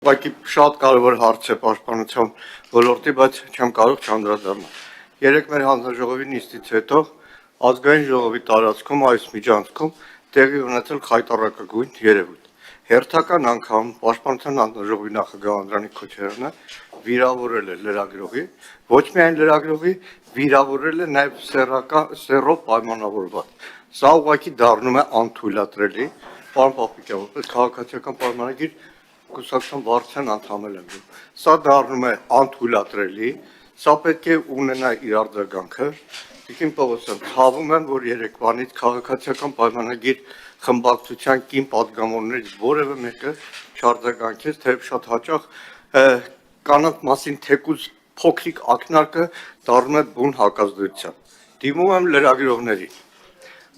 Ուղղակի շատ կարևոր հարց է պաշտպանության ոլորտի, բայց չեմ կարող չանդրադառնալ։ Երեք մեր հանձնաժողովի նիստից հետո ազգային ժողովի տարածքում այս միջանցքում տեղի ունեցել խայտառակագույն երևույթ։ Հերթական անգամ պաշտպանության հանձնաժողովի նախագահ Անդրանիկ Քոչարյանը վիրավորել է լրագրողի, ոչ միայն լրագրողի, վիրավորել է նաև սեռով պայմանավորված։ Սա ուղղակի դառնում է անթույլատրելի, պարոն Պապիկյան, որպես քաղաքացիական պայմանագիր կուսակցության վարչության անդամել եմ։ Սա դառնում է անթույլատրելի, սա պետք է ունենա իր արձագանքը։ Տիկին Պողոսյան, ցավում եմ, որ երեկվանից քաղաքացիական պայմանագիր խմբակցության կին պատգամավորներից որևէ մեկը չարձագանքեց, թեև շատ հաճախ կանանց մասին թեկուզ փոքրիկ ակնարկը դառնում է բուն հակազդեցության։ Դիմում եմ լրագրողներին։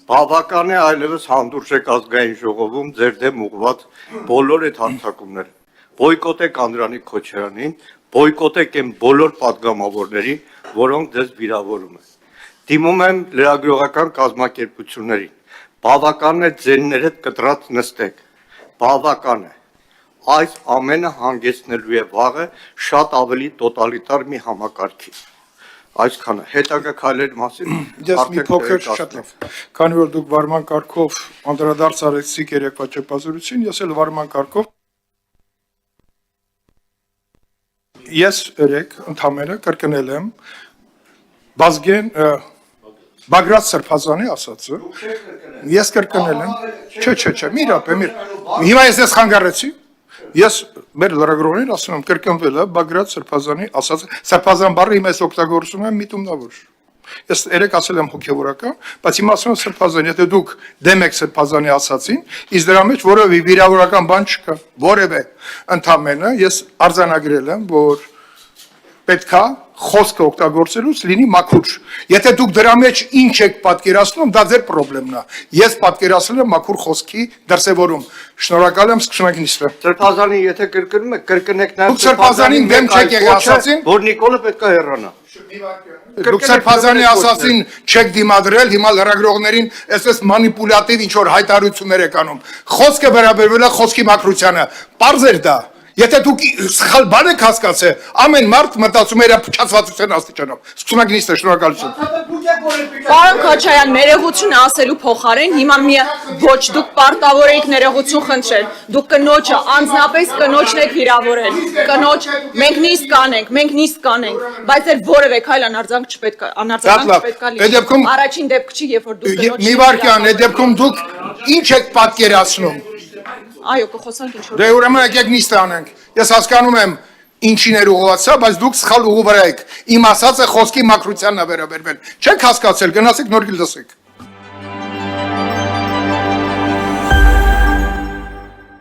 Բավական է այլևս հանդուրժեք ազգային ժողովում ձեր դեմ ուղղված բոլոր այդ հարձակումները։ Բոյկոտեք Անդրանիկ Քոչարյանին, բոյկոտեք այն բոլոր պատգամավորներին, որոնք ձեզ վիրավորում են։ Դիմում եմ լրագրողական կազմակերպություններին։ Բավական է ձեններ հետ կտրած նստեք։ Բավական է։ Այս ամենը հանգեցնելու է վաղը շատ ավելի տոտալիտար մի համակարգի։ Այսքանը հետագա քայլերի մասին Ես մի փոքր շատ լավ։ Քանի որ դուք վարման կարգով անդրադարձ արեցիք երեկվա ճեպազորություն, ես էլ վարման կարգով ես երեք ընդամենը կրկնել եմ Բազգեն Բագրատ Սրբազանի ասածը։ Ես կրկնել եմ։ Չէ, մի րոպե, հիմա ես խանգարեցի։ Ես մեր լրագրողներին ասում եմ կրկնվել է Բագրատ Սրբազանի ասածը, Սրբազան բառը հիմա ես օգտագործում եմ միտումնավոր։ Ես երեք ասել եմ հոգևորական, բայց հիմա ասում եմ Սրբազան, եթե դուք դեմ եք Սրբազանի ասածին, իսկ դրա մեջ որևէ վիրավորական բան չկա, որևէ ընդամենը ես արձանագրել եմ, որ պետքա խոսքը օգտագործելուց լինի մաքուր։ Եթե դուք դրա մեջ ինչ եք պատկերացնում, դա ձեր խնդիրն է։ Ես պատկերացրել եմ մաքուր խոսքի դրսևորում։ Շնորհակալ եմ, սկսում ենք նիստը։ Սրբազանի եթե կրկնում եք, կրկնեք նաև Դուք Սրբազանին դեմ չեք եղել ասածին, որ Նիկոլը պետք է հեռանա։ Դուք Սրբազանի ասածին չեք դիմադրել, հիմա լրագրողներին այսպես մանիպուլյատիվ ինչ որ հայտարարություններ եք անում։ Խոսքը վերաբերվել է խոսքի մաքրությանը։ Պարզ էր դա։ Եթե դուք սխալ բան եք հասկացել, ամեն մարդ մտածում է իր փչացվածության աստիճանով։ Սկսում ենք նիստը, շնորհակալություն։ Պարոն Քոչարյան, ներողություն ասելու փոխարեն հիմա ոչ դուք պարտավոր եք ներողություն խնդրել։ Դուք կնոջը, անձնապես կնոջն եք վիրավորել։ Կնոջ, մենք նիստ կանենք, բայց այդ որևէ քայլ անարձանք չպետք է լինի։ Առաջին դեպք չի, երբ որ դուք կնոջ։ Մի վարքյան, այդ դեպքում դուք ինչ եք պատկերացնում։ Այո, կխոսանք ինչ-որ։ Դե ուրեմն եկեք նիստը անենք։ Ես հասկանում եմ ինչին էր ուղղված, բայց դուք սխալ ուղու վրա եք։ Իմ ասածը խոսքի մաքրությանն է վերաբերվել։ Չեք հասկացել, գնացեք նոր լսեք։